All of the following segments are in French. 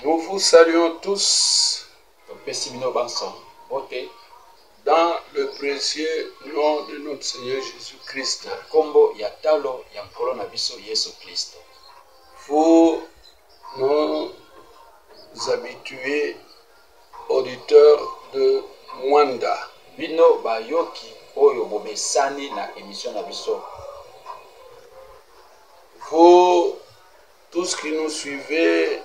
Nous vous saluons tous dans le précieux nom de notre Seigneur Jésus-Christ. Vous, nos habitués auditeurs de Mwanda, vous, tous qui nous suivez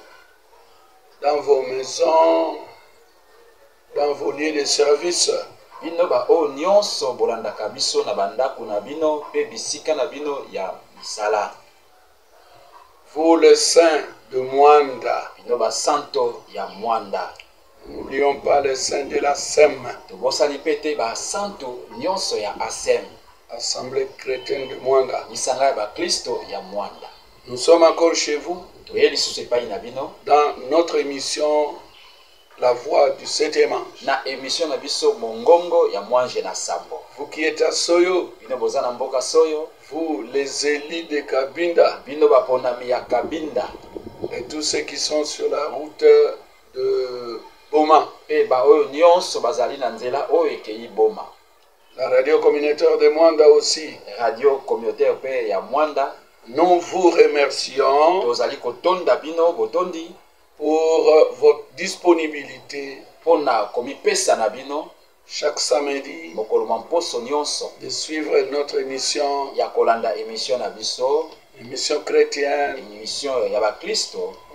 dans vos maisons, dans vos lieux de service, vous les saints de Mwanda, n'oublions pas les saints de la SEM, Assemblée chrétienne de Mwanda. Nous sommes encore chez vous dans notre émission La Voix du 7e ange. Vous qui êtes à Soyo, vous les élites de Kabinda et tous ceux qui sont sur la route de Boma. La radio communautaire de Mwanda aussi. Nous vous remercions pour votre disponibilité chaque samedi de suivre notre émission, émission chrétienne.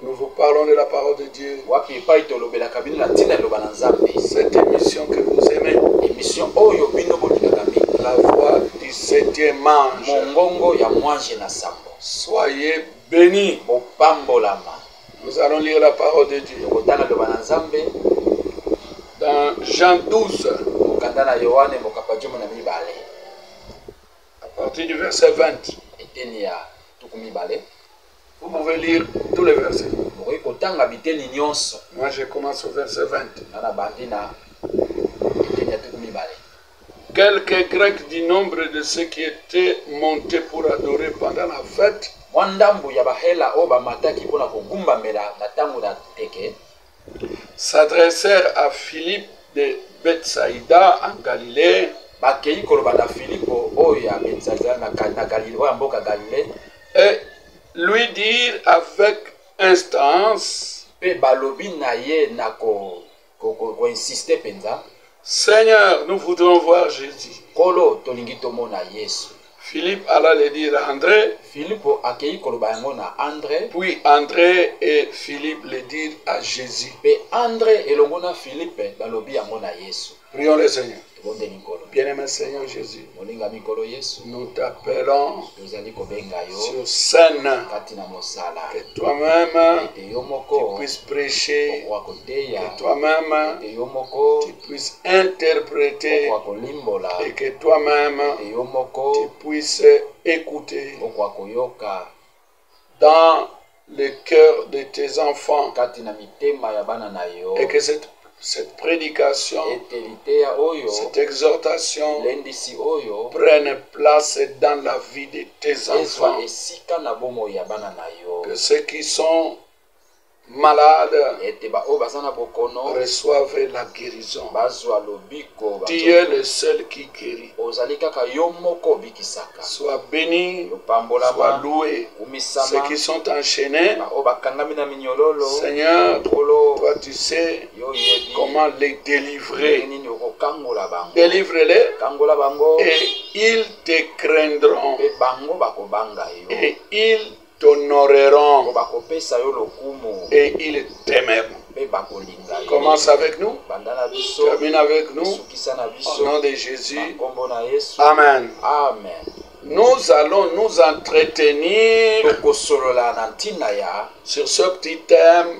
Nous vous parlons de la parole de Dieu. Cette émission que vous aimez, la voix du 7e ange. Soyez bénis. Nous allons lire la parole de Dieu dans Jean 12, à partir du verset 20. Vous pouvez lire tous les versets. Moi, je commence au verset 20. Quelques Grecs du nombre de ceux qui étaient montés pour adorer pendant la fête s'adressèrent à Philippe de Bethsaïda en Galilée et lui dirent avec instance: Seigneur, nous voudrons voir Jésus. Philippe alla le dire à André, puis André et Philippe le dirent à Jésus. Prions le Seigneur. Bien-aimé Seigneur Jésus, nous t'appelons sur scène, que toi-même tu puisses prêcher, que toi-même tu puisses interpréter et que toi-même tu puisses écouter dans le cœur de tes enfants et que cette prédication, cette exhortation prenne place dans la vie de tes enfants. Que ceux qui sont malades reçoivent la guérison. Tu es le seul qui guérit. Sois béni, sois loué. Ceux qui sont enchaînés, Seigneur, toi tu sais comment les délivrer. Délivre-les et ils te craindront et ils t'honoreront et ils t'aimeront. Commence avec nous, termine avec nous, au nom de Jésus. Amen. Nous allons nous entretenir sur ce petit thème,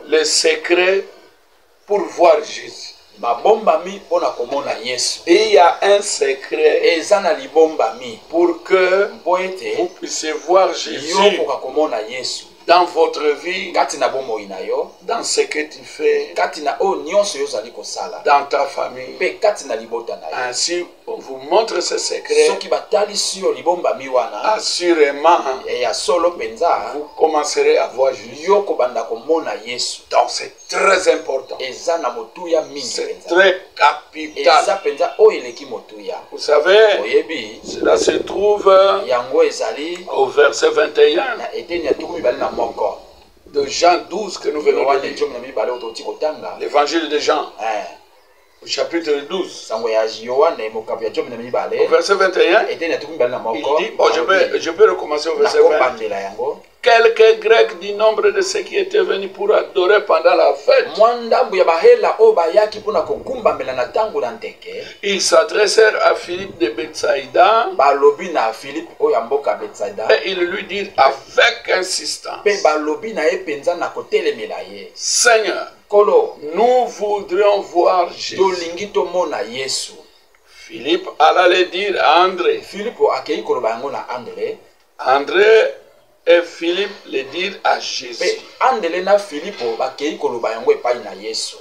le secret pour voir Jésus. Et il y a un secret pour que vous puissiez voir Jésus dans votre vie, dans ce que tu fais, dans ta famille. Ainsi, on vous montre ce secret, assurément, vous commencerez à voir Jésus. Donc c'est très important. C'est très capital. Vous savez, cela se trouve au verset 21 de Jean 12 que nous venons de lire. L'évangile de Jean. Au chapitre 12, au verset 21, il dit, bon, je peux recommencer au verset 20. Quelques Grecs du nombre de ceux qui étaient venus pour adorer pendant la fête, ils s'adressèrent à Philippe de Bethsaïda et ils lui dirent avec insistance, Seigneur, nous voudrions voir Jésus. Philippe alla le dire à André. André et Philippe le dirent à Jésus.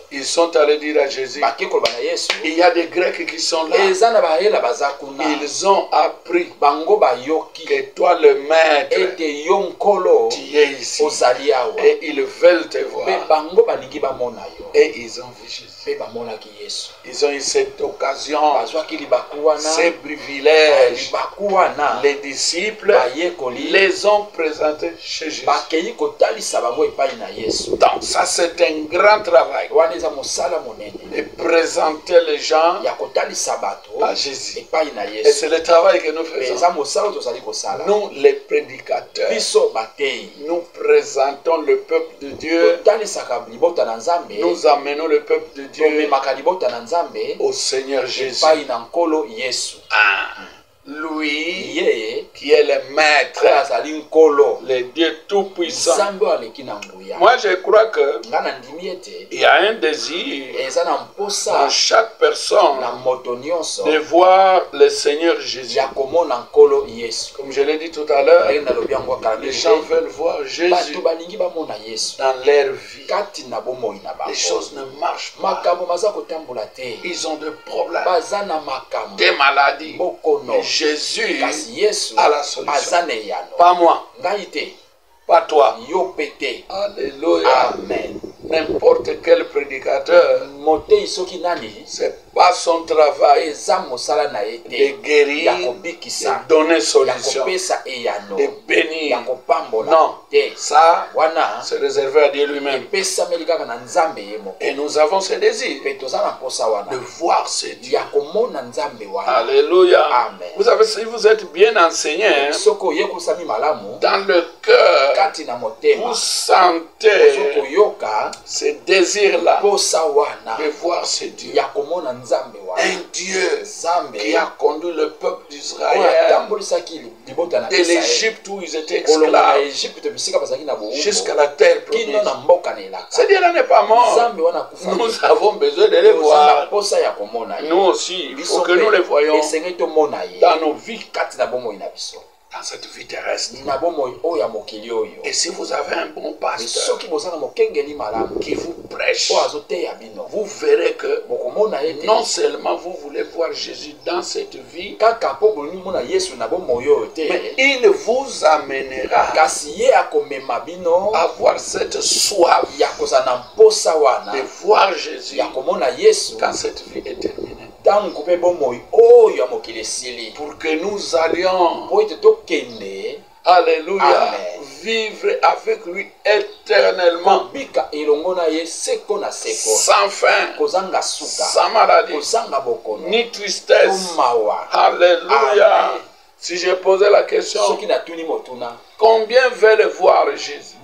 Ils sont allés dire à Jésus, il y a des Grecs qui sont là. Ils ont appris que toi le maître, tu es ici. Et ils veulent te voir. Et ils ont vu Jésus. Ils ont eu cette occasion, ces privilèges. Les disciples les ont présentés chez Jésus. Donc ça c'est un grand travail de présenter les gens à Jésus. Et c'est le travail que nous faisons. Nous les prédicateurs, nous présentons le peuple de Dieu. Nous amenons le peuple de Dieu au Seigneur Jésus. Lui qui est le maître, le Dieu tout-puissant. Moi je crois que il y a un désir dans chaque personne de voir le Seigneur Jésus. Comme je l'ai dit tout à l'heure, les gens veulent voir Jésus dans leur vie. Les choses ne marchent pas. Ils ont des problèmes, des maladies. Jésus a la solution. Pas moi. Pas toi. Alléluia. Amen. N'importe quel prédicateur, c'est pas son travail de guérir, de donner solution, de bénir. Non, ça, c'est réservé à Dieu lui-même. Et nous avons ce désir de voir ce Dieu. Alléluia. Amen. Vous savez, si vous êtes bien enseigné, dans le cœur, vous sentez ce désir-là de voir ce Dieu. Un Dieu qui a conduit le peuple d'Israël de l'Égypte où ils étaient esclaves jusqu'à la terre promise. Ce Dieu-là n'est pas mort. Nous avons besoin de le voir. Nous aussi, il faut que nous le voyons dans nos vies, dans cette vie terrestre. Et si vous avez un bon pasteur qui vous prêche, vous verrez que non seulement vous voulez voir Jésus dans cette vie, mais il vous amènera à avoir cette soif de voir Jésus quand cette vie est terminée. Pour que nous allions, alléluia, vivre avec lui éternellement, sans faim, sans maladie, ni tristesse. Alléluia. Si j'ai posé la question, combien veulent voir Jésus?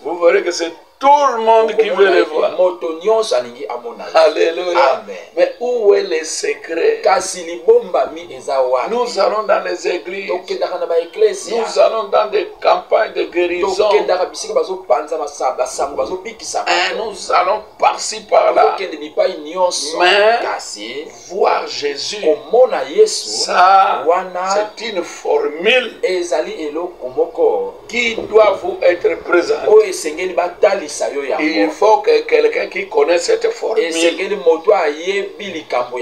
Vous verrez que c'est tout le monde qui veut le voir. Alléluia. Amen. Mais où est le secret? Nous allons dans les églises. Nous allons dans des campagnes de guérison. Nous allons par-ci par-là. Mais voir Jésus, ça, c'est une formule qui doit vous être présentée. Il faut que quelqu'un qui connaît cette formule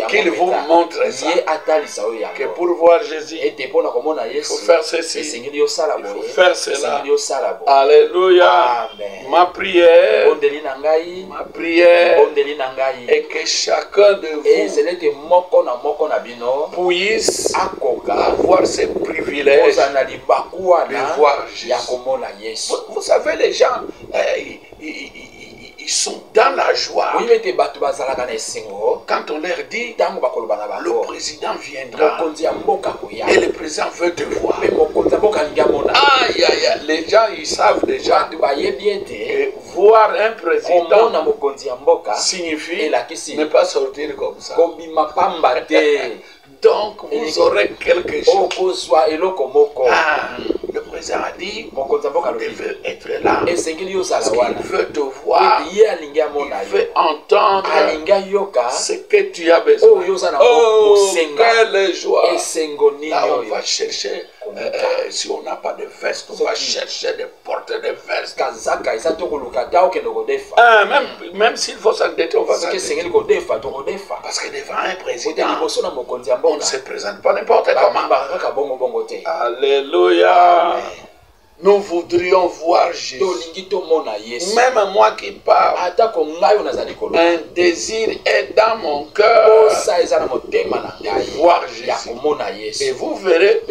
qu'il vous montre ça. Que pour voir Jésus, il faut faire ceci, il faut faire cela. Alléluia. Ma prière est que chacun de vous puisse avoir ce privilège de voir Jésus. Vous savez, les gens, ils sont dans la joie. Quand on leur dit, le président viendra et le président veut te voir. Aïe, aïe, aïe. Les gens, ils savent déjà que voir un président signifie ne pas sortir comme ça. Donc, vous aurez quelque chose. Le président a dit, il veut être là. Parce qu'il veut te voir. Il veut entendre ce que tu as besoin. Oh, quelle joie. Là, on va chercher, si on n'a pas de veste, on va chercher des portes de veste. Même s'il faut s'endetter, on va s'endetter. Parce que devant un président, on ne se présente pas n'importe comment. Alléluia. Amen. Nous voudrions voir Jésus. Même moi qui parle, un désir est dans mon cœur de voir Jésus. Et vous verrez,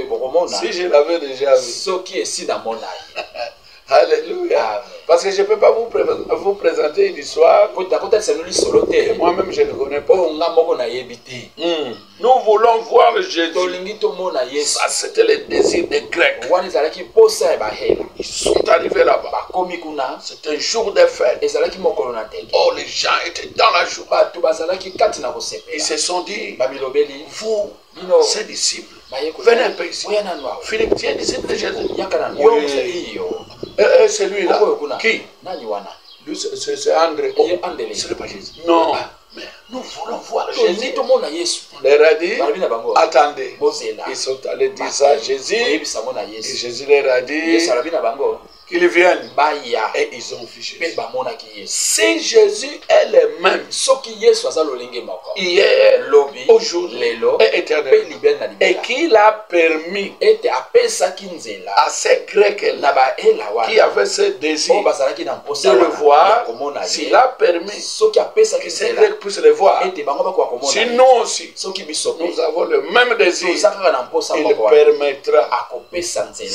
si je l'avais déjà vu. Alléluia. Parce que je ne peux pas vous présenter une histoire que moi-même je ne connais pas. Nous voulons voir Jésus. Ça, c'était le désir des Grecs. Ils sont arrivés là-bas. C'était un jour de fête. Oh, les gens étaient dans la joie. Ils se sont dit, vous, ses disciples, venez un peu ici. Philippe, tu es disciple de Jésus. C'est lui là. Qui? C'est André. Oh, ce n'est pas Jésus. Non. Mais nous voulons voir Jésus. On leur a dit, attendez. Ils sont allés dire ça à Jésus. Et Jésus leur a dit qu'ils viennent. Et ils ont vu Jésus. Si Jésus est le même hier, aujourd'hui et éternellement, et qu'il a permis à ces Grecs-là qui avaient ce désir de le voir, s'il a permis que ces Grecs puissent le voir, si nous aussi, nous avons le même désir, il permettra ce samedi,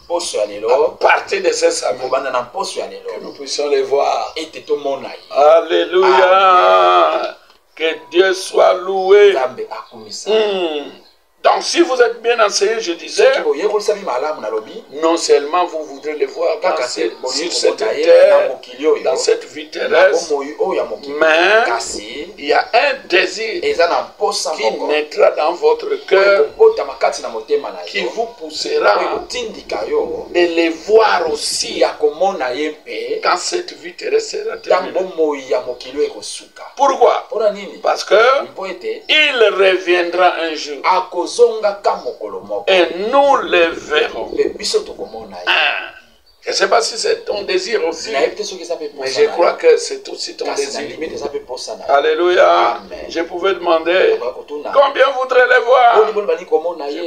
à partir de ce samedi, que nous puissions les voir. Alléluia. Que Dieu soit loué. Donc si vous êtes bien enseigné, je disais, non seulement vous voudrez les voir sur cette terre, dans cette vie terrestre, mais il y a un désir qui naîtra dans votre cœur, qui vous poussera de les voir aussi quand cette vie terrestre sera terminée. Pourquoi? Parce que il reviendra un jour. Et nous les verrons. Je ne sais pas si c'est ton désir aussi, mais je crois que c'est aussi ton désir. Alléluia. Amen. Je pouvais demander combien voudrait les voir. Je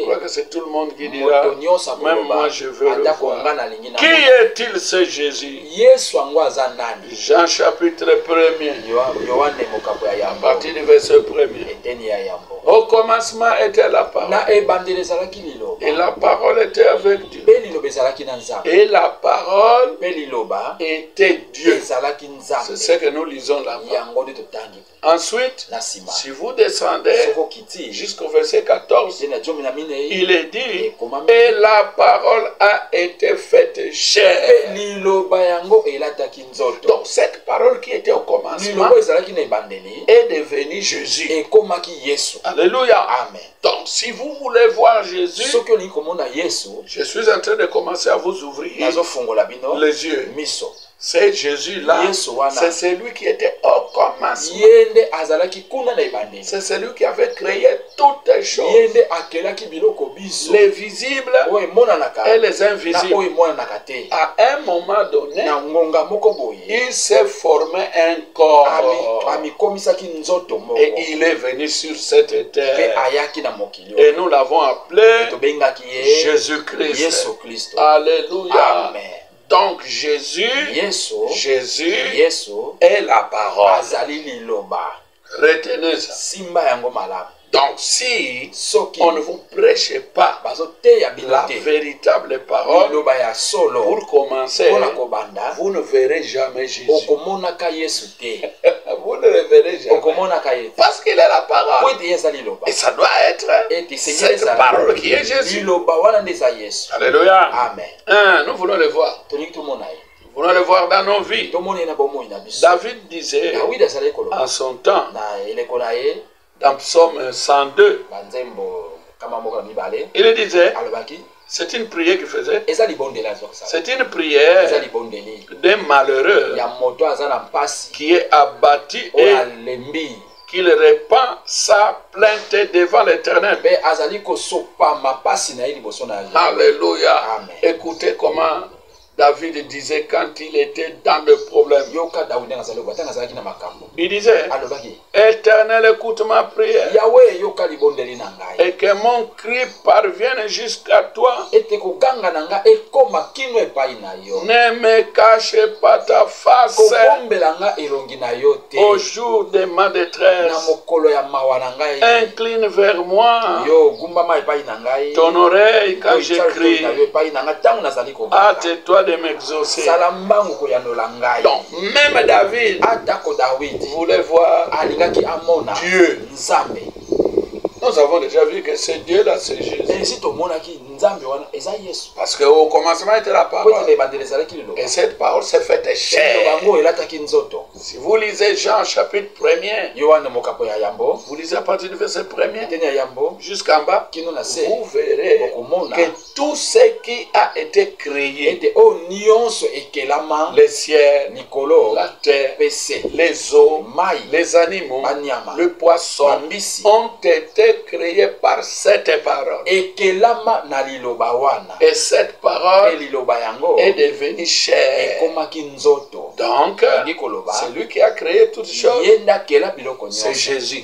crois que c'est tout le monde qui dira, même moi je veux le voir. Qui est-il ce Jésus? Jean chapitre 1er, à partir du verset 1er. Au commencement était la parole. Et la parole était avec Dieu. Et la parole était Dieu. C'est ce que nous lisons là-bas. Ensuite, si vous descendez jusqu'au verset 14, il est dit, et la parole a été faite chair. Donc cette parole qui était au commencement est devenue Jésus. Alléluia. Amen. Donc si vous voulez voir Jésus, je suis en train de commencer à vous ouvrir les yeux. C'est Jésus-là, c'est celui qui était au commencement. C'est celui qui avait créé toutes les choses, les visibles et les invisibles. À un moment donné, il s'est formé un corps et il est venu sur cette terre et nous l'avons appelé Jésus-Christ. Alléluia. Amen. Donc Jésus est la parole. Retenez ça. Donc si on ne vous prêche pas la véritable parole, pour commencer, vous ne verrez jamais Jésus. Vous ne le verrez jamais. Parce qu'il est la parole. Et ça doit être cette parole qui est Jésus. Alléluia. Amen. Nous voulons le voir. Nous voulons le voir dans nos vies. David disait en son temps, dans Psaume 102, il disait, c'est une prière qu'il faisait, c'est une prière d'un malheureux qui est abattu et qu'il répand sa plainte devant l'Éternel. Alléluia. Écoutez comment David disait quand il était dans le problème. Il disait, Éternel, écoute ma prière et que mon cri parvienne jusqu'à toi. Ne me cache pas ta face au jour de ma détresse. Incline vers moi ton oreille quand j'écris. Hâte-toi de m'exaucer. Donc, même David voulait voir Dieu. Nous avons déjà vu que c'est Dieu là, c'est Jésus. Parce qu'au commencement était la parole. Et cette parole s'est faite chair. Si vous lisez Jean chapitre 1er, vous lisez à partir du verset 1er jusqu'en bas, vous verrez que tout ce qui a été créé, les ciels, la terre, les eaux, les animaux, le poisson, ont été créés par cette parole. Et cette parole est devenue chair. Donc, c'est lui qui a créé toutes choses. C'est Jésus.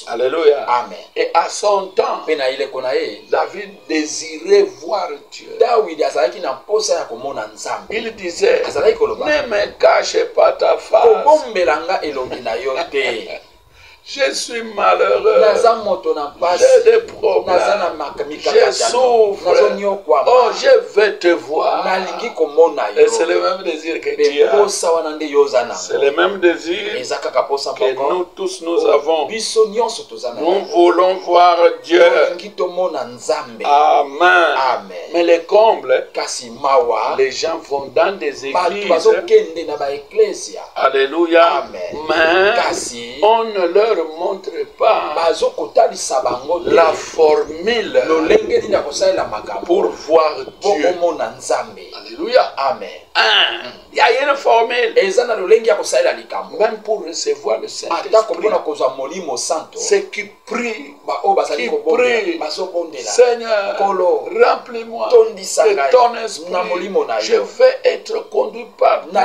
Alléluia. Amen. Et à son temps, David désirait voir Dieu. Il disait, ne me cache pas ta face. Je suis malheureux. J'ai des problèmes. Je souffre. Oh, je vais te voir. Et c'est le même désir que tu as. C'est le même désir que nous tous nous avons. Nous voulons voir Dieu. Amen. Mais les combles, les gens vont dans des églises. Alléluia. Mais on ne leur montre pas la formule pour voir Dieu. Alléluia. Amen. Il y a une formule. Même pour recevoir le Saint-Esprit. Ceux qui prient, Seigneur, remplis-moi de ton esprit. Je vais être conduit par toi.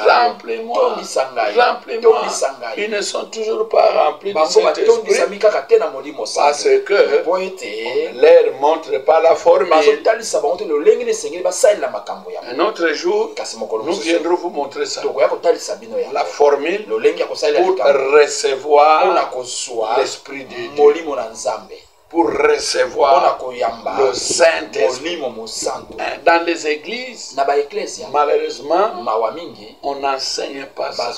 Remplis-moi. Ils ne sont toujours pas remplis du Saint-Esprit parce que on ne leur montre pas la formule. Un autre jour, nous viendrons vous montrer ça. La formule pour recevoir l'Esprit de Dieu. Pour recevoir le Saint-Esprit. Dans les églises, malheureusement, on n'enseigne pas ça.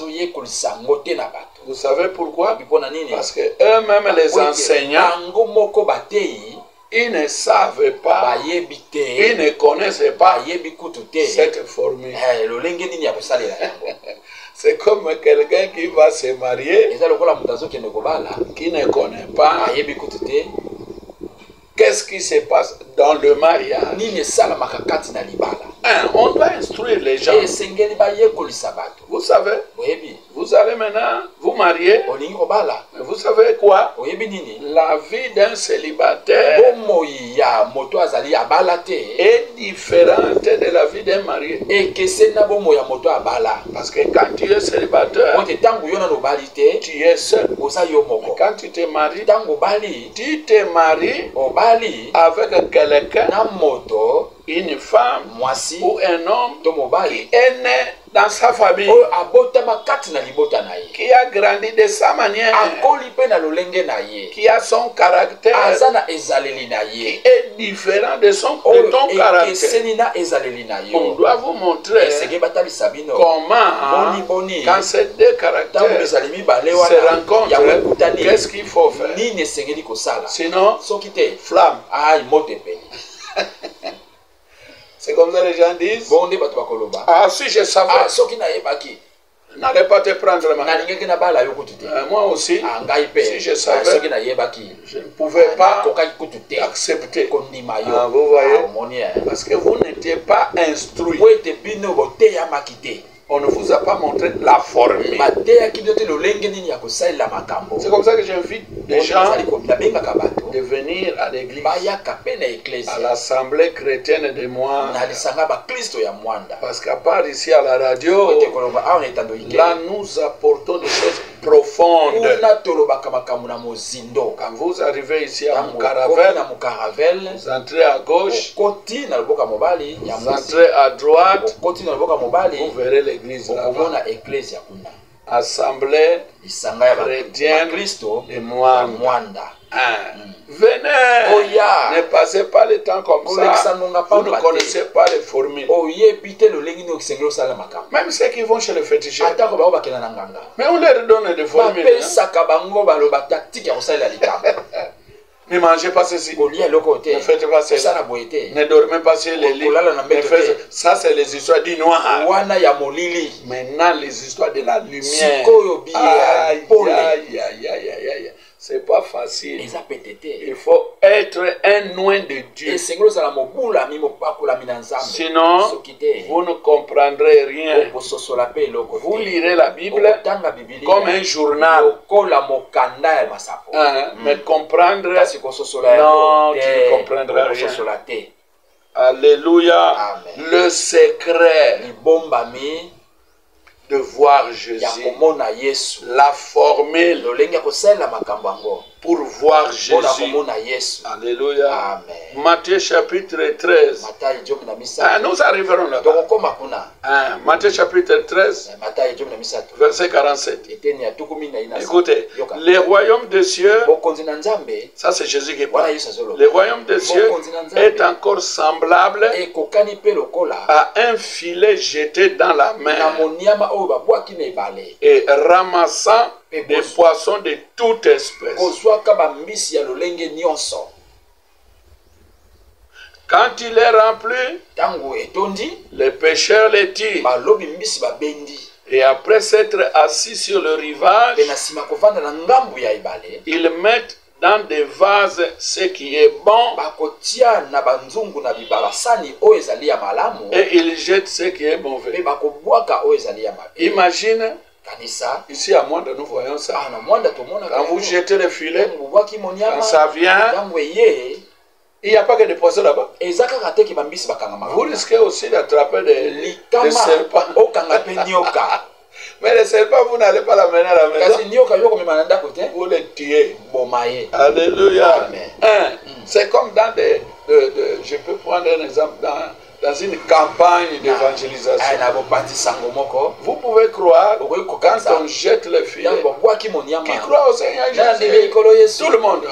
Vous savez pourquoi? Parce que eux-mêmes, les enseignants, ils ne savent pas, ils ne connaissent pas cette formule. C'est comme quelqu'un qui va se marier, qui ne connaît pas qu'est-ce qui se passe dans le mariage. On doit instruire les gens. Vous savez, vous allez maintenant vous marier, vous Vous savez quoi? La vie d'un célibataire est différente de la vie d'un marié. Parce que quand tu es célibataire, tu es seul. Mais quand tu te maries, tu te maries avec quelqu'un, une femme ou un homme qui est né dans sa famille, qui a grandi de sa manière, qui a son caractère, qui est différent de ton caractère. On doit vous montrer comment, quand ces deux caractères se rencontrent, qu'est-ce qu'il faut faire. Sinon, flamme. C'est comme ça les gens disent. Ah, si je savais, n'allez pas te prendre la main. Moi aussi, si je savais, je ne pouvais pas accepter. Ah, vous voyez, parce que vous n'étiez pas instruit. On ne vous a pas montré la formule. C'est comme ça que j'invite les gens de venir à l'église, à l'assemblée chrétienne de Mwanda. Parce qu'à part ici à la radio, là nous apportons des choses profondes. Quand vous arrivez ici à Mukaravel, vous entrez à gauche, vous entrez à droite, vous verrez l'église là-bas. Assemblée chrétienne de Mwanda. Venez, ne passez pas le temps comme ça. Vous ne connaissez pas les formules. Même ceux qui vont chez le féticheur, mais on leur donne des formules. Ne mangez pas ceci, ne faites pas cela, ne dormez pas sur les lits, ça c'est les histoires du noir. Maintenant les histoires de la lumière. Aïe, aïe, aïe, aïe. C'est pas facile. Il faut être un oint de Dieu. Sinon, vous ne comprendrez rien. Vous lirez la Bible comme un journal. Mais comprendre, non, tu ne comprendras rien. Alléluia. Amen. Le secret de voir Jésus, la formule pour voir Jésus. Alléluia. Amen. Matthieu chapitre 13. Nous arriverons là. Matthieu chapitre 13, verset 47. Écoutez, le royaume des cieux, ça c'est Jésus qui parle. Le royaume des cieux est encore semblable à un filet jeté dans la mer et ramassant des poissons de toute espèce. Quand il est rempli, les pêcheurs les tirent. Et après s'être assis sur le rivage, ils mettent dans des vases ce qui est bon et ils jettent ce qui est mauvais. Imagine, ici à Mwanda nous voyons ça. Quand vous jetez le filet, quand ça vient, il n'y a pas que des poissons là-bas. Vous risquez aussi d'attraper des serpents. Mais les serpents, vous n'allez pas l'amener à la maison. Vous les tuez. Alléluia. C'est comme dans des... je peux prendre un exemple dans une campagne d'évangélisation. Vous pouvez croire, quand on jette le filet, qui croit au Seigneur Jésus, tout le monde.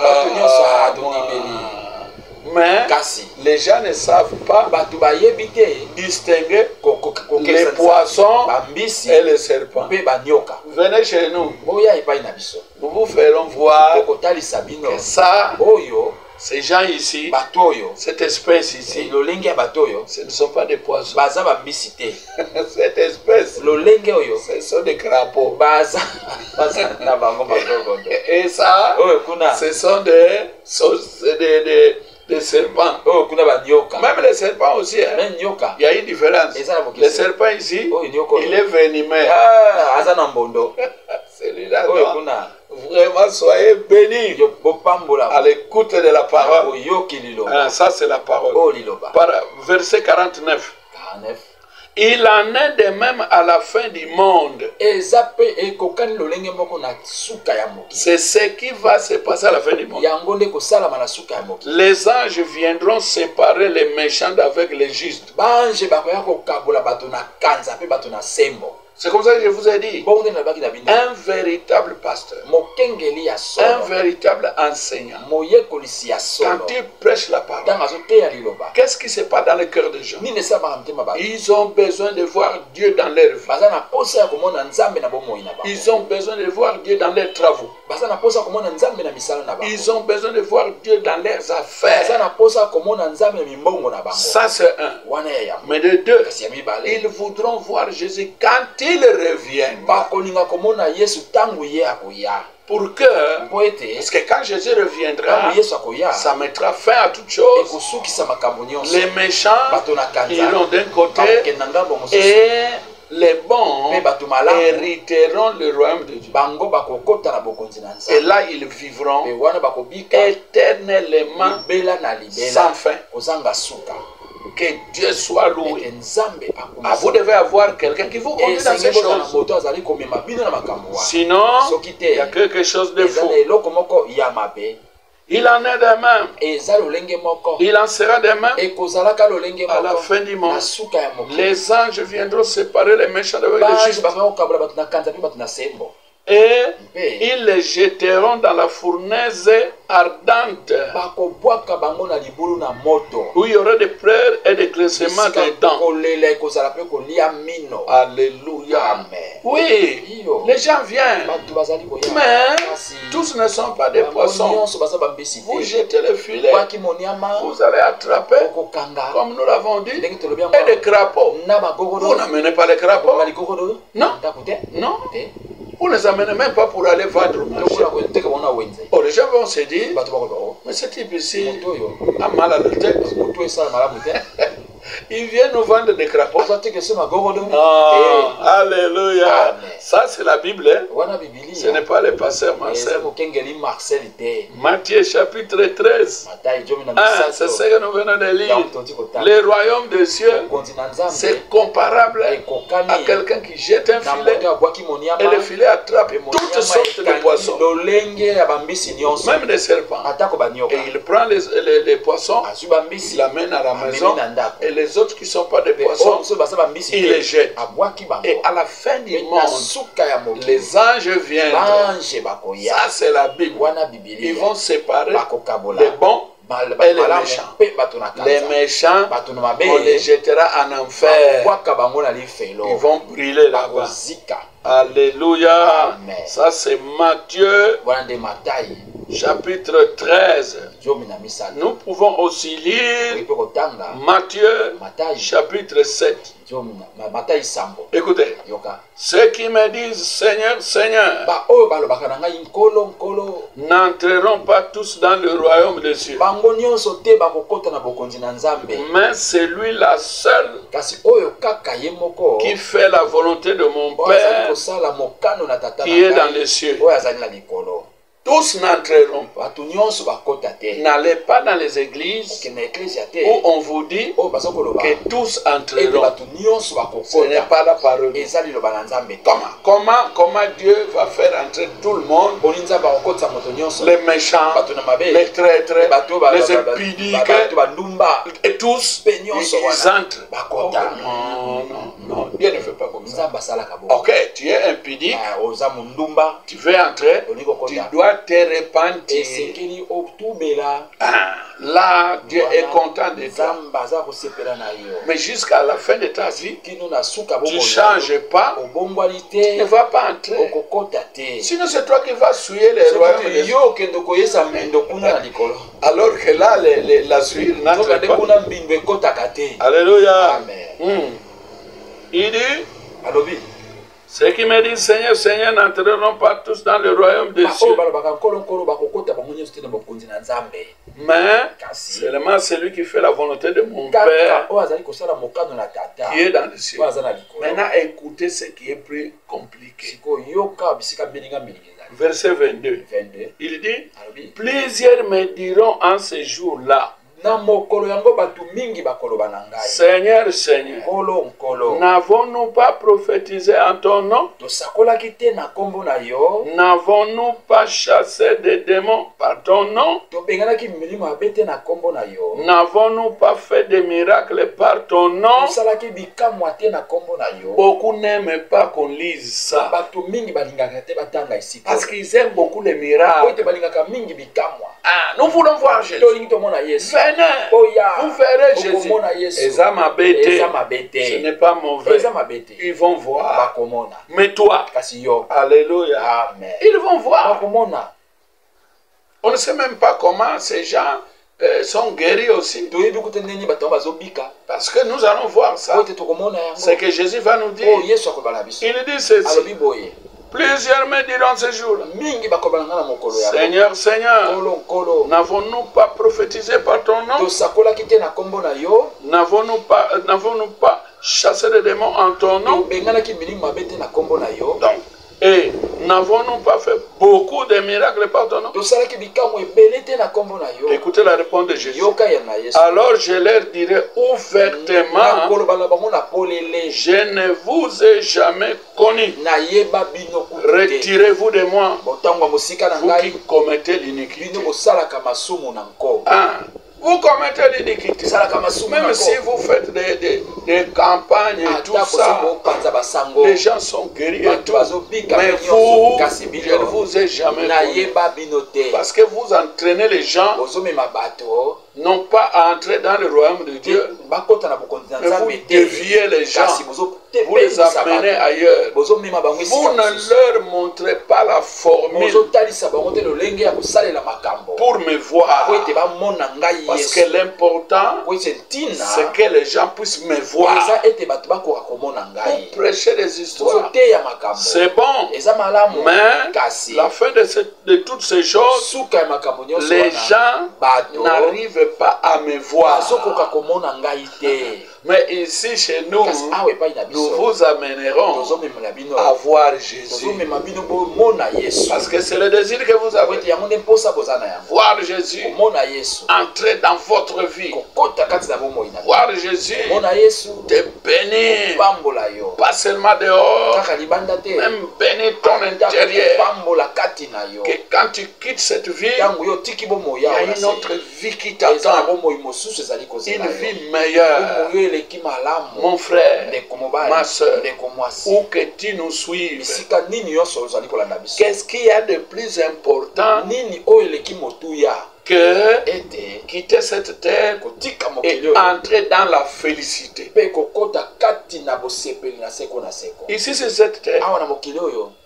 Mais les gens ne savent pas distinguer les poissons et les serpents. Venez chez nous. Nous vous ferons voir que ça, ces gens ici, cette espèce ici, ce ne sont pas des poissons. Cette espèce, ce sont des crapauds. Et ça, ce sont des serpents. Même les serpents aussi, il y a une différence. Les serpents ici, il est venimeux. Celui-là, Vraiment, soyez bénis à l'écoute de la parole. Ça, c'est la parole. Verset 49. Il en est de même à la fin du monde. C'est ce qui va se passer à la fin du monde. Les anges viendront séparer les méchants d'avec les justes. C'est comme ça que je vous ai dit. Un véritable pasteur, un véritable enseignant, quand il prêche la parole, qu'est-ce qui se passe dans le cœur des gens? Ils ont besoin de voir Dieu dans leur vie. Ils ont besoin de voir Dieu dans leurs travaux. Ils ont besoin de voir Dieu dans leurs affaires. Ça, c'est un. Mais de deux, ils voudront voir Jésus quand il revient. Pour que, parce que quand Jésus reviendra, ça mettra fin à toute chose. Les méchants iront d'un côté et les bons hériteront le royaume de Dieu. Et là, ils vivront éternellement sans fin. Que Dieu soit loué. Vous devez avoir quelqu'un qui vous conduit dans ces choses. Sinon, il y a quelque chose de faux. Il en est de même. Il en sera de même à la fin du monde. Les anges viendront séparer les méchants de les justes. Et ils les jetteront dans la fournaise ardente, où il y aura des pleurs et des grincements de dents. Alléluia. Oui, les gens viennent, mais tous ne sont pas des poissons. Vous jetez le filet, vous allez attraper, comme nous l'avons dit, et des crapauds. Vous n'amenez pas les crapauds. Non, non. Vous ne les amenez même pas pour aller vendre au marché. Oh, les gens vont se dire, mais ce type ici a mal à la tête. Il vient nous vendre des crapauds. Alléluia. Ça, c'est la Bible. Hein? Ce n'est pas le pasteur Marcel. Matthieu chapitre 13. C'est ce que nous venons de lire. Le royaume des cieux, c'est comparable à quelqu'un qui jette un filet et le filet attrape toutes sortes de poissons, même des serpents. Et il prend les poissons, il l'amène à la maison, et les autres qui ne sont pas des poissons, il les jette. Et à la fin du monde, les anges viennent. Ça, c'est la Bible. Ils vont séparer les bons et les méchants. Les méchants, on les jettera en enfer. Ils vont brûler là-bas. Alléluia. Amen. Ça, c'est Matthieu chapitre 13. Nous pouvons aussi lire Matthieu chapitre 7. Écoutez, ceux qui me disent Seigneur, Seigneur, n'entreront pas tous dans le royaume des cieux, mais c'est lui la seule qui fait la volonté de mon Père qui est dans les cieux. Tous n'entreront pas. N'allez pas dans les églises où on vous dit que tous entreront. Ce n'est pas la parole. Comment Dieu va faire entrer tout le monde? Les méchants, les traîtres, les impudiques, et tous, ils entrent. Oh, non, Dieu ne fait pas comme ça. Ok, tu es impudique, tu veux entrer, tu dois te repentir. Là, Dieu est content de toi. Mais jusqu'à la fin de ta vie, tu ne changes pas, tu ne vas pas entrer. Sinon, c'est toi qui vas souiller les royaumes. Alors que là, la souille n'entre pas. Alléluia. Il dit, ceux qui me disent Seigneur, Seigneur n'entreront pas tous dans le royaume des cieux. Mais seulement celui qui fait la volonté de mon Père qui est dans les cieux. Maintenant, écoutez ce qui est plus compliqué. verset 22. Il dit, plusieurs me diront en ce jour-là, Seigneur, Seigneur, n'avons-nous pas prophétisé en ton nom? N'avons-nous pas chassé des démons par ton nom? N'avons-nous pas fait des miracles par ton nom? Beaucoup n'aiment pas qu'on lise ça. Parce qu'ils aiment beaucoup les miracles. Ah, nous voulons voir Jésus. Venez, vous verrez Jésus. Ce n'est pas mauvais. Ils vont voir. Mais toi, alléluia, ils vont voir. On ne sait même pas comment ces gens sont guéris aussi. Parce que nous allons voir ça. C'est que Jésus va nous dire. Il dit ceci. Plusieurs me diront ce jour-là, Seigneur, Seigneur, n'avons-nous pas prophétisé par ton nom? N'avons-nous pas chassé les démons en ton nom? Donc, et n'avons-nous pas fait beaucoup de miracles par ton nom? Écoutez la réponse de Jésus. Alors je leur dirai ouvertement, je ne vous ai jamais connu. Retirez-vous de moi, vous qui commettez l'iniquité. Vous commettez l'iniquité. Même si vous faites des campagnes et tout ça, les gens sont guéris et tout. Mais vous, je ne vous ai jamais connu. Parce que vous entraînez les gens, non pas à entrer dans le royaume de Dieu, mais vous déviez les gens, vous les amenez ailleurs. Vous ne leur montrez pas la formule pour me voir. Parce que l'important, c'est que les gens puissent me voir. Pour prêcher des histoires, c'est bon. Mais la fin de toutes ces choses, les gens n'arrivent pas à me voir. Mais ici chez nous, nous vous amènerons à voir Jésus. Parce que c'est le désir que vous avez. Voir Jésus. Entrer dans votre vie. Voir Jésus. Te bénir. Pas seulement dehors. Même bénir ton intérieur. Que quand tu quittes cette vie, il y a une autre vie qui t'attend. Une vie meilleure. Mon frère, ma soeur, où que tu nous suives, qu'est-ce qu'il y a de plus important que quitter cette terre et entrer dans la félicité? Ici c'est cette terre.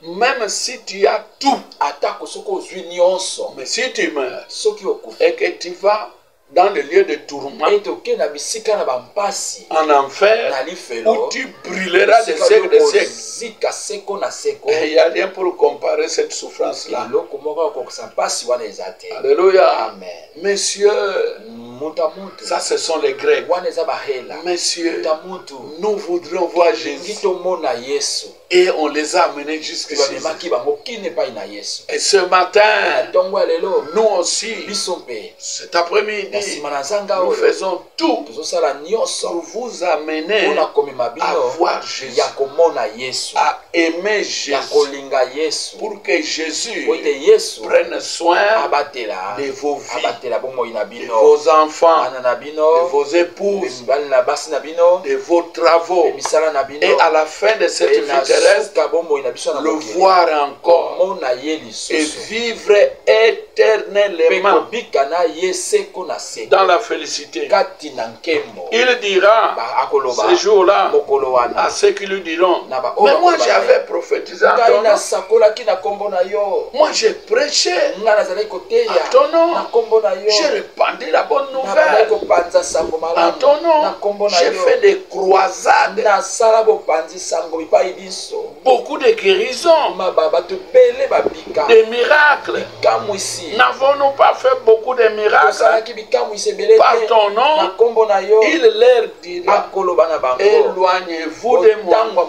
Même si tu as tout, mais si tu meurs et que tu vas dans le lieu de tourment, en enfer, où tu brûleras des siècles de siècles. Il n'y a rien pour comparer cette souffrance-là. Alléluia. Amen. Messieurs, ça ce sont les Grecs. Messieurs, nous voudrions voir Jésus. Et on les a amenés jusqu'ici. Et ce matin, nous aussi, cet après-midi, nous faisons tout pour vous amener à voir Jésus, à aimer Jésus, pour que Jésus prenne soin de vos vies, de vos enfants, de vos épouses, de vos travaux. Et à la fin de cette vie terrestre, le voir encore et vivre éternellement dans la félicité. Il dira ce jour-là à ceux qui lui diront, mais moi j'avais prophétisé en ton nom, moi j'ai prêché en ton nom, j'ai répandu la bonne nouvelle en ton nom, j'ai fait des croisades, beaucoup de guérisons, des miracles. N'avons-nous pas fait beaucoup de miracles par ton nom? Il leur dira, éloignez-vous de moi,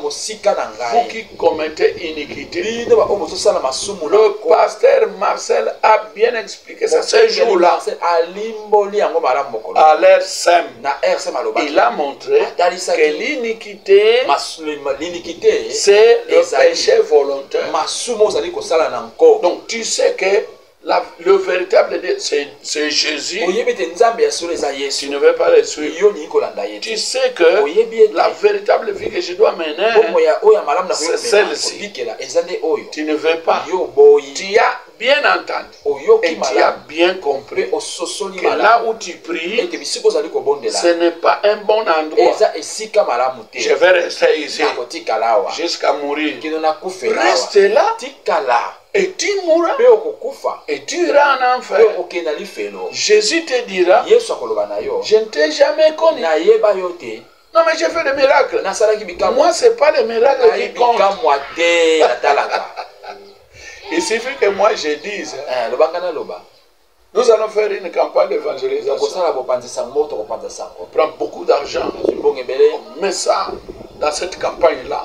vous qui commettez iniquité. Le pasteur Marcel a bien expliqué ça ce jour-là. À l'air sème, il a montré que l'iniquité, c'est le péché volontaire. Donc tu sais que le véritable Dieu, c'est Jésus. Tu ne veux pas le suivre. Tu sais que la véritable vie que je dois mener, c'est celle-ci. Tu ne veux pas. Tu as bien entendu et tu as bien compris que là où tu pries, ce n'est pas un bon endroit. Je vais rester ici jusqu'à mourir. Reste là. Et tu mourras. Et tu iras en enfer. Jésus te dira, je ne t'ai jamais connu. Non mais j'ai fait des miracles. Moi c'est pas les miracles qui comptent. Il suffit que moi je dise, nous allons faire une campagne d'évangélisation. On prend beaucoup d'argent. On met ça dans cette campagne-là.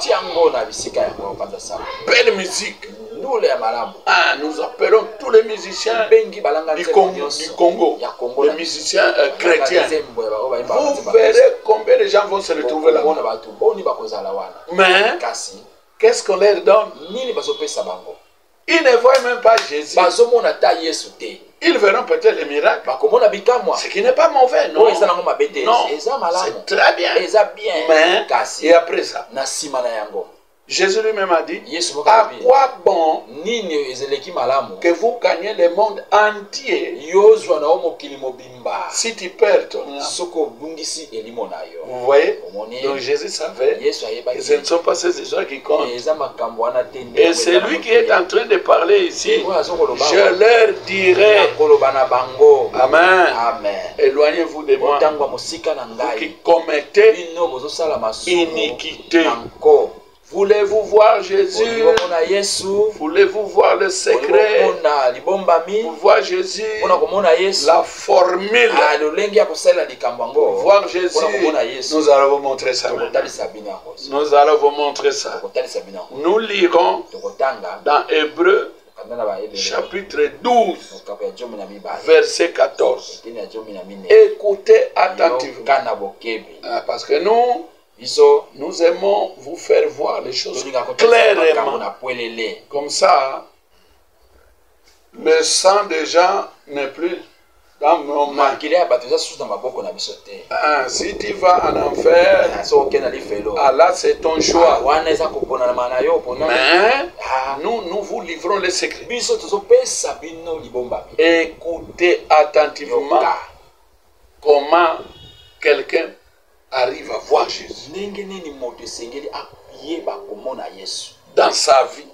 Belle musique. Nous appelons tous les musiciens du Congo, les musiciens chrétiens. Vous verrez combien de gens vont se retrouver là. Mais qu'est-ce qu'on leur donne? Ils ne voient même pas Jésus. Ils verront peut-être les miracles. Ce qui n'est pas mauvais, non. Non, c'est très bien. Mais, et après ça, Jésus lui-même a dit, à quoi bon que vous gagnez le monde entier si tu perds ton âme? Vous voyez? Donc Jésus savait que ce ne sont pas ces histoires qui comptent. Et c'est lui qui est en train de parler ici. Je leur dirai, Amen, éloignez-vous de moi, vous qui commettez iniquité. Voulez-vous voir Jésus? Voulez-vous voir le secret? Pour voir Jésus, la formule. Pour voir Jésus, nous allons vous montrer ça. Nous allons vous montrer ça. Nous lirons dans Hébreux chapitre 12, verset 14. Écoutez attentivement. Parce que nous aimons vous faire voir les choses clairement. Comme ça, le sang des gens n'est plus dans nos mains. Si tu vas en enfer, Allah c'est ton choix. Mais nous vous livrons les secrets. Écoutez attentivement comment quelqu'un arrive à voir Jésus dans sa vie,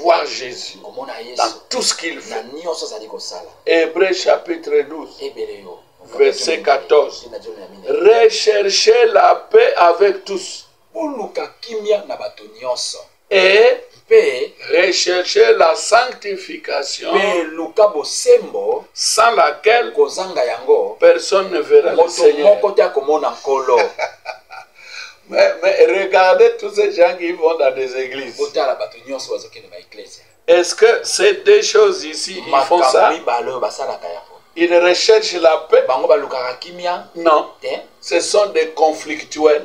voir Jésus dans tout ce qu'il fait. Hébreux chapitre 12, verset 14. Recherchez la paix avec tous et recherchez la sanctification sans laquelle personne ne verra le Seigneur. Mais regardez tous ces gens qui vont dans des églises. Est-ce que ces deux choses ici, ils font ça? Ils recherchent la paix? Non. Ce sont des conflictuels.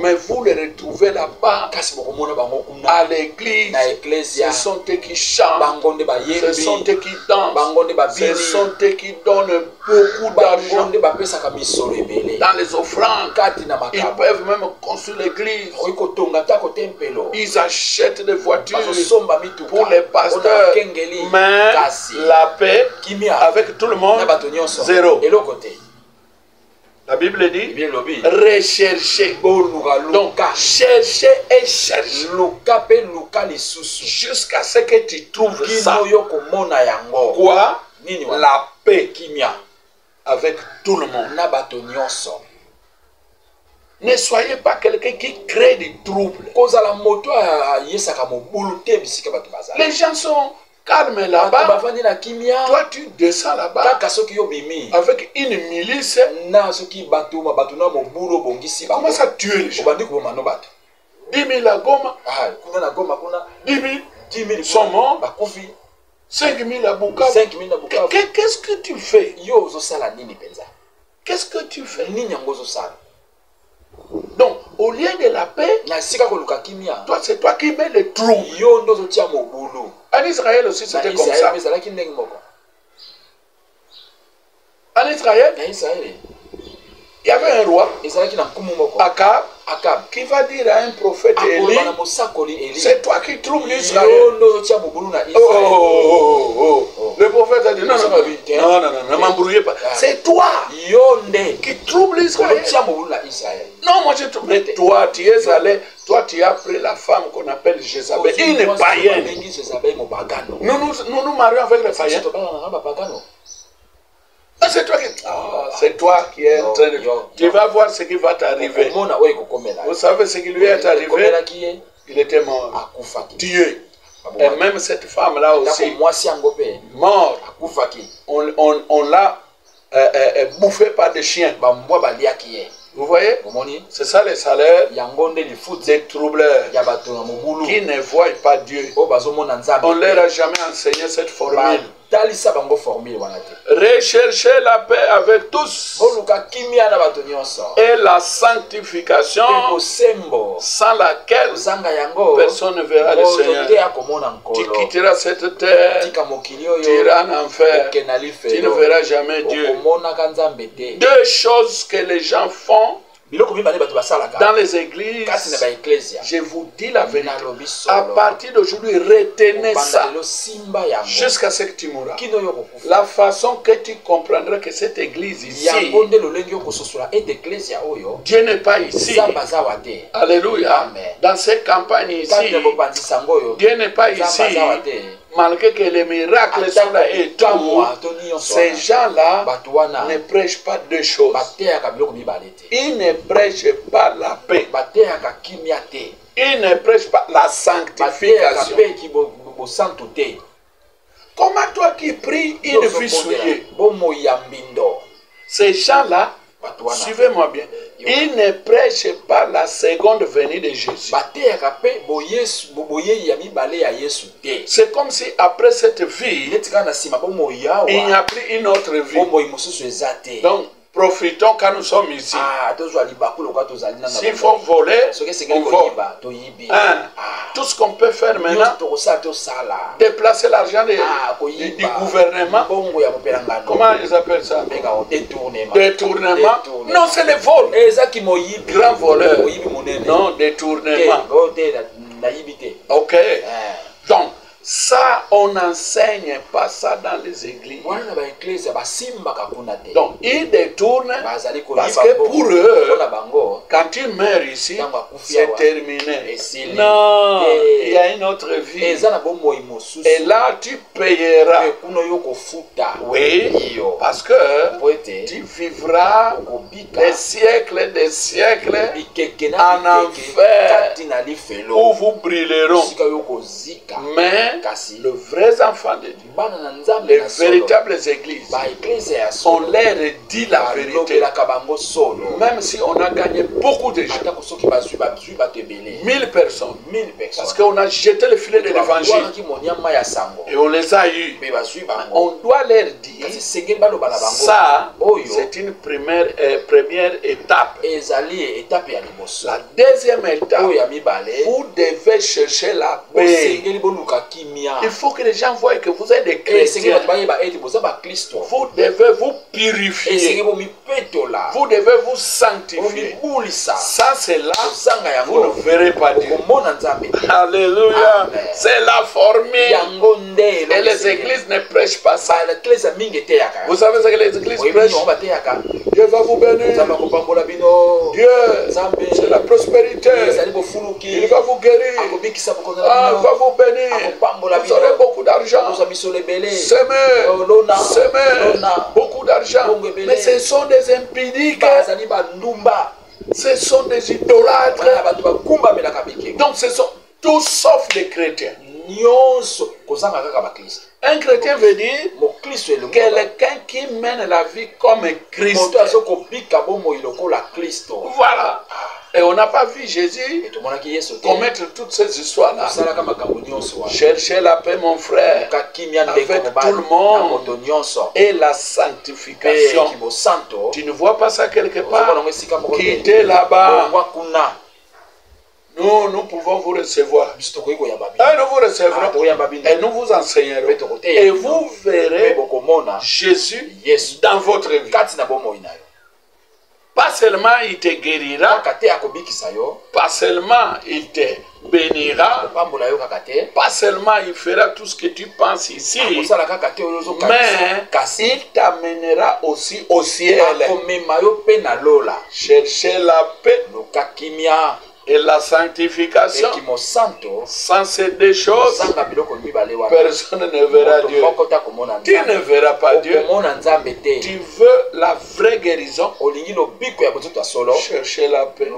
Mais vous les retrouvez là-bas à l'église. Ce sont eux qui chantent. Ce sont eux qui dansent. Ce sont eux qui donnent beaucoup d'argent dans les offrandes. Ils peuvent même construire l'église. Ils achètent des voitures pour les pasteurs. Mais la paix avec tout le monde, zéro. La Bible dit rechercher. Donc chercher et chercher jusqu'à ce que tu trouves ça. Quoi? La paix avec tout le monde. Ne soyez pas quelqu'un qui crée du trouble. Les gens sont calme là-bas. Toi, tu descends là-bas avec une milice. Comment ça tuer les gens? 10 000 à Goma. 10 000 sont morts. 5 000 à Bukavu. Qu'est-ce que tu fais? Qu'est-ce que tu fais? Donc, au lieu de la paix, toi, c'est toi qui mets les troubles. En Israël aussi, c'était comme ça. En Israël, il y avait un roi, Akab, qui va dire à un prophète Élie, c'est toi qui troubles Israël. Le prophète a dit, non, ne m'embrouillez pas. C'est toi qui troubles Israël. Non, moi je trouble. Mais toi, tu es allé, toi tu as pris la femme qu'on appelle Jézabel, une païenne. Nous marions avec les païens. C'est toi qui... c'est toi qui es en train de... Tu vas voir ce qui va t'arriver. Vous savez ce qui lui est arrivé? Il était mort. Tué. Et même cette femme-là aussi, mort. On l'a bouffé par des chiens. Vous voyez? C'est ça les salaires des troubleurs qui ne voient pas Dieu. On ne leur a jamais enseigné cette formule. Recherchez la paix avec tous et la sanctification sans laquelle personne ne verra le Seigneur. Tu quitteras cette terre, tu iras en enfer, tu ne verras jamais Dieu. Deux choses que les gens font dans les églises, je vous dis la vérité. À partir d'aujourd'hui, retenez ça jusqu'à ce que tu mourras. La façon que tu comprendras que cette église ici, Dieu n'est pas ici. Alléluia. Dans ces campagnes ici, Dieu n'est pas ici. Malgré que les miracles sont là et tout, ces gens-là ne prêchent pas deux choses. Ils ne prêchent pas la paix. Ils ne prêchent pas la sanctification. Comment toi qui pries une vie souillée? Ces gens-là, suivez-moi bien, ils ne prêchent pas la seconde venue de Jésus. C'est comme si après cette vie, il n'y a plus une autre vie. Donc, profitons quand nous sommes ici. S'il faut voler, on vole. Tout ce qu'on peut faire maintenant, déplacer l'argent du gouvernement. Comment ils appellent ça? Détournement. Non, c'est le vol. Grand voleur. Non, détournement. Ok. Donc, ça, on n'enseigne pas ça dans les églises. Donc, ils détournent parce que pour eux, quand tu meurs ici, c'est terminé. Non, il y a une autre vie. Et là, tu payeras. Oui, parce que tu vivras des siècles en enfer où vous brilleront. Mais les vrais enfants de Dieu, les véritables églises, on leur dit la vérité. Même si on a gagné beaucoup de gens, 1000 personnes, parce qu'on a jeté le filet de l'évangile et on les a eus, on doit leur dire ça, c'est une première étape. La deuxième étape, vous devez chercher la paix. Il faut que les gens voient que vous êtes des chrétiens. Vous devez vous purifier. Vous devez vous sanctifier. Ça, c'est là, vous ne verrez pas Dieu. Alléluia. C'est la formule. Et les églises ne prêchent pas ça. Vous savez ce que les églises prêchent? Dieu va vous bénir. Dieu, c'est la prospérité. Il va vous guérir. Il va vous bénir. Vous aurez beaucoup d'argent. Semez, beaucoup d'argent. Mais ce sont des impudiques. Ce sont des idolâtres. Donc ce sont tous sauf des chrétiens. Un chrétien veut dire quelqu'un qui mène la vie comme Christ. Voilà. Et on n'a pas vu Jésus commettre toutes ces histoires-là. Chercher la paix, mon frère, avec tout le monde et la sanctification. Tu ne vois pas ça quelque part? Quittez là-bas. Nous pouvons vous recevoir. Et nous vous recevrons. Et nous vous enseignerons. Et vous verrez Jésus dans votre vie. Pas seulement il te guérira, pas seulement il te bénira, pas seulement il fera tout ce que tu penses ici, mais il t'amènera aussi au ciel. Chercher la paix et la sanctification. Sans ces deux choses, personne ne verra Dieu. Tu ne verras pas Dieu. Tu veux la vraie guérison. Cherchez la paix.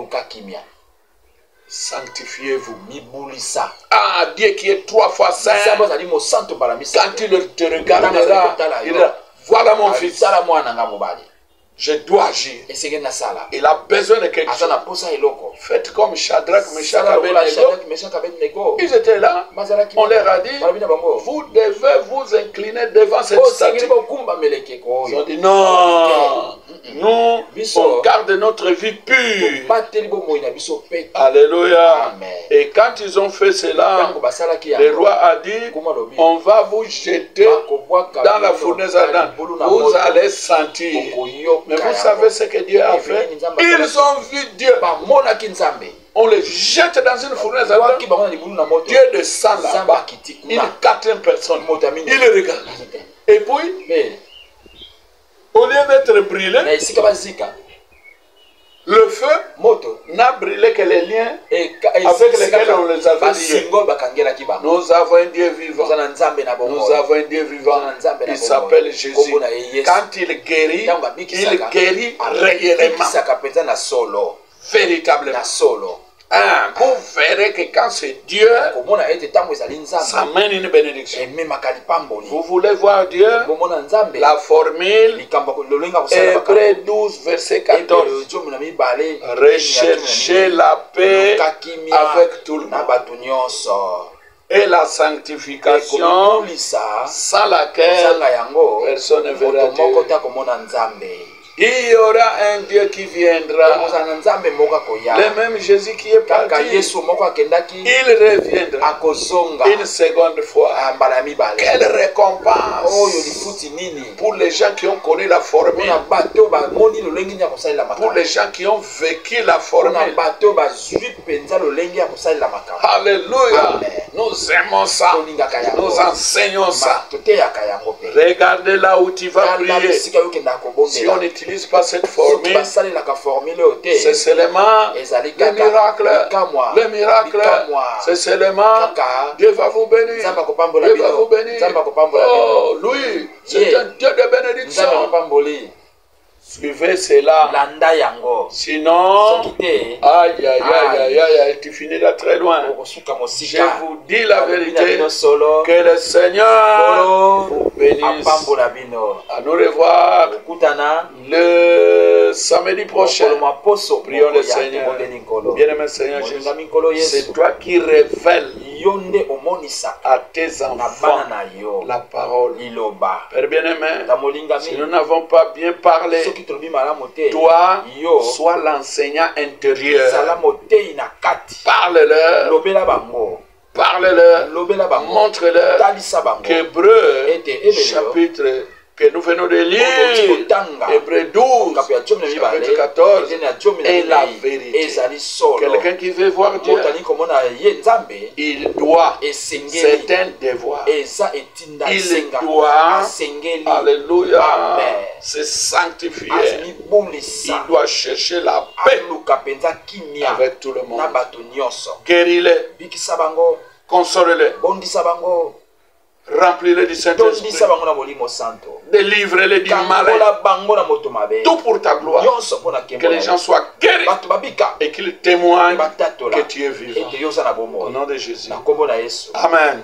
Sanctifiez-vous. Ah, Dieu qui est 3 fois saint, quand il te regardera, il dira, voilà mon fils. Je dois agir. Il a besoin de quelque chose. Faites comme Shadrach, Meshach, Abednego. Ils étaient là. On leur a dit, vous devez vous incliner devant cette statue. Ils ont dit, non, nous, on garde notre vie pure. Alléluia. Et quand ils ont fait cela, le roi a dit, on va vous jeter dans la fournaise ardente. Vous allez sentir. Mais vous savez ce que Dieu a fait? Ils ont vu Dieu. On les jette dans une fournaise ardente. Dieu descend là-bas. Il quatrième personne. Il les regarde. Et puis, au lieu d'être brûlé, le feu n'a brûlé que les liens avec lesquels on les avait liés. Nous avons un Dieu vivant. Nous avons un Dieu vivant. Il s'appelle Jésus. Quand il guérit réellement. Véritablement. Vous verrez que quand c'est Dieu, ça mène une bénédiction. Vous voulez voir Dieu? La formule, Hébreux 12, verset 14. Recherchez la paix avec tout le monde. Et la sanctification, sans laquelle personne ne verra Dieu. Il y aura un Dieu qui viendra. Le même Jésus qui est parti, il reviendra une seconde fois. Quelle récompense pour les gens qui ont connu la formule, pour les gens qui ont vécu la formule. Alléluia. Nous aimons ça. Nous enseignons ça. Regardez là où tu vas prier. Si on n'utilise pas cette formule, c'est seulement le miracle. Le miracle, c'est seulement Dieu va vous bénir. Dieu va vous bénir. Oh, lui, c'est un Dieu de bénédiction. Suivez cela. Sinon, aïe, aïe, aïe, aïe, aïe, tu finiras très loin. Je vous dis la vérité, que le Seigneur vous bénisse. À nous revoir le samedi prochain. Prions le Seigneur. Bien-aimé Seigneur Jésus, c'est toi qui révèles à tes enfants la parole. Père bien-aimé, si nous n'avons pas bien parlé, toi, sois l'enseignant intérieur. Parle-leur. Parle-leur. Montre-leur qu'Hébreux, chapitre que nous venons de lire, Hébreux 12, chapitre 14, est la vérité. Quelqu'un qui veut voir Dieu, il doit, c'est un devoir, il doit, alléluia, se sanctifier. Il doit chercher la paix avec tout le monde. Guéris-les, console-les, remplis-les du Saint-Esprit, délivre-les du mal, tout pour ta gloire, que les gens soient guéris et qu'ils témoignent que tu es vivant. Au nom de Jésus. Amen.